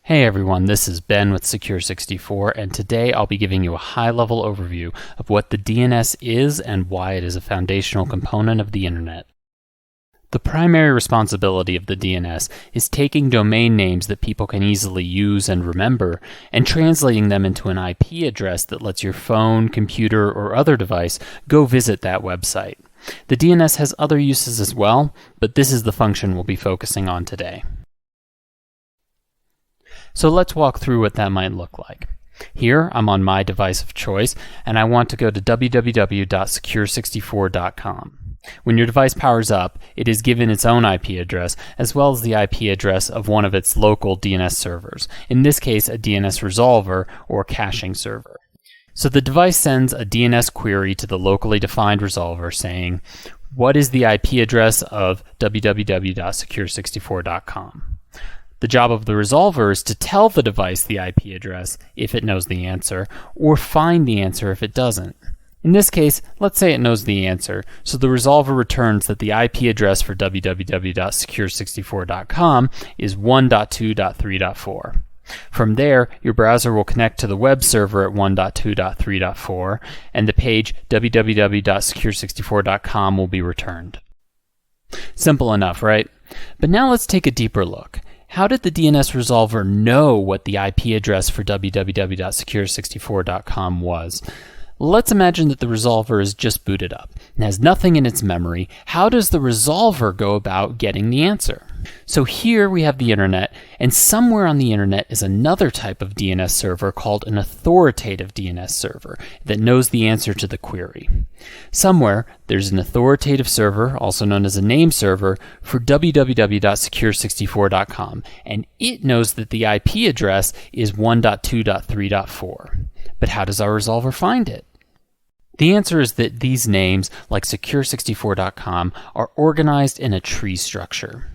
Hey everyone, this is Ben with Secure64, and today I'll be giving you a high-level overview of what the DNS is and why it is a foundational component of the Internet. The primary responsibility of the DNS is taking domain names that people can easily use and remember and translating them into an IP address that lets your phone, computer, or other device go visit that website. The DNS has other uses as well, but this is the function we'll be focusing on today. So let's walk through what that might look like. Here, I'm on my device of choice, and I want to go to www.secure64.com. When your device powers up, it is given its own IP address, as well as the IP address of one of its local DNS servers, in this case a DNS resolver or caching server. So the device sends a DNS query to the locally defined resolver saying, what is the IP address of www.secure64.com? The job of the resolver is to tell the device the IP address if it knows the answer, or find the answer if it doesn't. In this case, let's say it knows the answer, so the resolver returns that the IP address for www.secure64.com is 1.2.3.4. From there, your browser will connect to the web server at 1.2.3.4, and the page www.secure64.com will be returned. Simple enough, right? But now let's take a deeper look. How did the DNS resolver know what the IP address for www.secure64.com was? Let's imagine that the resolver is just booted up and has nothing in its memory. How does the resolver go about getting the answer? So here we have the internet, and somewhere on the internet is another type of DNS server called an authoritative DNS server that knows the answer to the query. Somewhere there's an authoritative server, also known as a name server, for www.secure64.com, and it knows that the IP address is 1.2.3.4. But how does our resolver find it? The answer is that these names, like Secure64.com, are organized in a tree structure.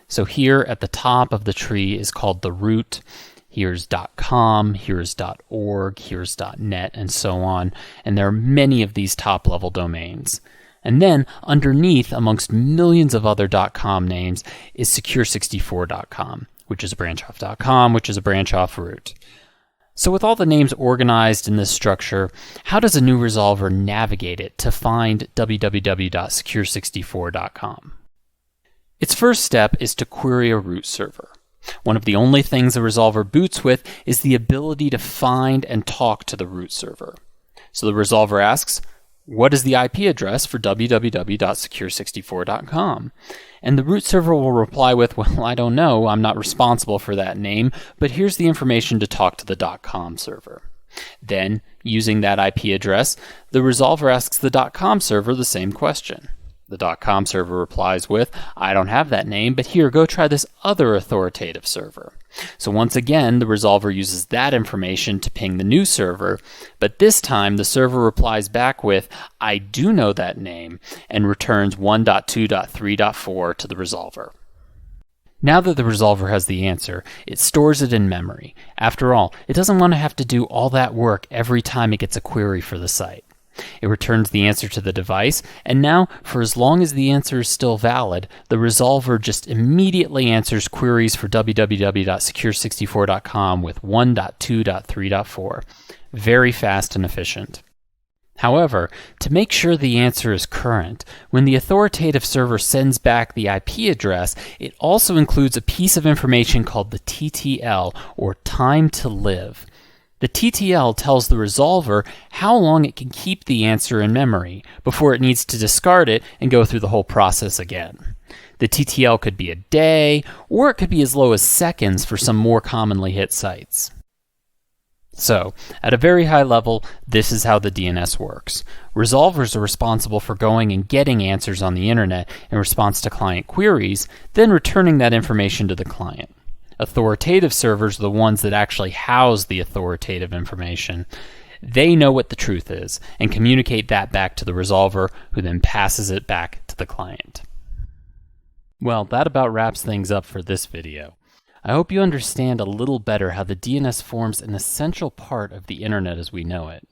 So here at the top of the tree is called the root. Here's .com, here's .org, here's .net, and so on. And there are many of these top-level domains. And then underneath, amongst millions of other .com names, is Secure64.com, which is a branch off .com, which is a branch off root. So with all the names organized in this structure, how does a new resolver navigate it to find www.secure64.com? Its first step is to query a root server. One of the only things a resolver boots with is the ability to find and talk to the root server. So the resolver asks, what is the IP address for www.secure64.com? And the root server will reply with, well, I don't know, I'm not responsible for that name, but here's the information to talk to the .com server. Then, using that IP address, the resolver asks the .com server the same question. The .com server replies with, I don't have that name, but here, go try this other authoritative server. So once again, the resolver uses that information to ping the new server, but this time the server replies back with, I do know that name, and returns 1.2.3.4 to the resolver. Now that the resolver has the answer, it stores it in memory. After all, it doesn't want to have to do all that work every time it gets a query for the site. It returns the answer to the device, and now, for as long as the answer is still valid, the resolver just immediately answers queries for www.secure64.com with 1.2.3.4. Very fast and efficient. However, to make sure the answer is current, when the authoritative server sends back the IP address, it also includes a piece of information called the TTL, or time to live. The TTL tells the resolver how long it can keep the answer in memory before it needs to discard it and go through the whole process again. The TTL could be a day, or it could be as low as seconds for some more commonly hit sites. So, at a very high level, this is how the DNS works. Resolvers are responsible for going and getting answers on the internet in response to client queries, then returning that information to the client. Authoritative servers are the ones that actually house the authoritative information. They know what the truth is and communicate that back to the resolver, who then passes it back to the client. Well, that about wraps things up for this video. I hope you understand a little better how the DNS forms an essential part of the internet as we know it.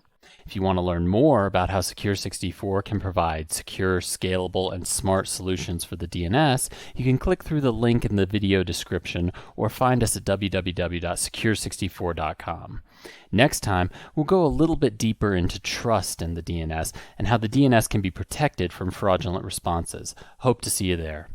If you want to learn more about how Secure64 can provide secure, scalable, and smart solutions for the DNS, you can click through the link in the video description or find us at www.secure64.com. Next time, we'll go a little bit deeper into trust in the DNS and how the DNS can be protected from fraudulent responses. Hope to see you there.